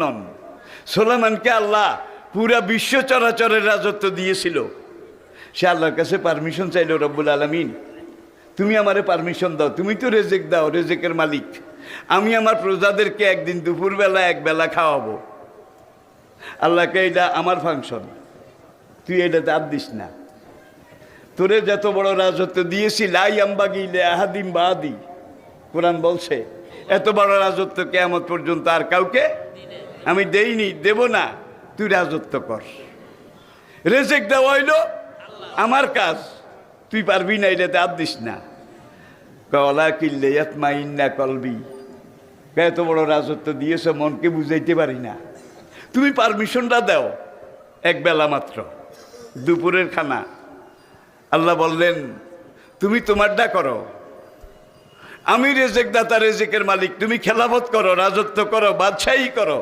নন। সুলাইমানকে আল্লাহ পুরা বিশ্ব চরাচরের রাজত্ব দিয়েছিল। সে আল্লাহর কাছে পারমিশন চাইল, রব্বুল আলামিন তুমি আমারে পারমিশন দাও, তুমি তো রেজেক দাও, রেজেকের মালিক। আমি আমার প্রজাদেরকে একদিন দুপুরবেলা একবেলা খাওয়াবো। আল্লাহকে এটা আমার ফাংশন, তুই এটাতে আর দিস না। তোরে যত বড় রাজত্ব দিয়েছি, লাই আম্বাগি লে আহাদিম বাদি, কোরআন বলছে এত বড় রাজত্ব কিয়ামত পর্যন্ত আর কাউকে আমি দেইনি, দেব না। তুই রাজত্ব কর, রেজেক দেওয়া হইল আমার কাজ, তুই পারবি না, এটাতে আর দিস না। কলা কিল্লে ইয়াতমাইন্না কলবি, এত বড় রাজত্ব দিয়েছ, মনকে বুঝাইতে পারি না, তুমি পারমিশনটা দাও একবেলা মাত্র, দুপুরের খানা। আল্লাহ বললেন তুমি তোমারটা করো, আমি রেজেক দাতা, রেজেকের মালিক, তুমি খেলাফত করো, রাজত্ব করো, বাদশাহী করো।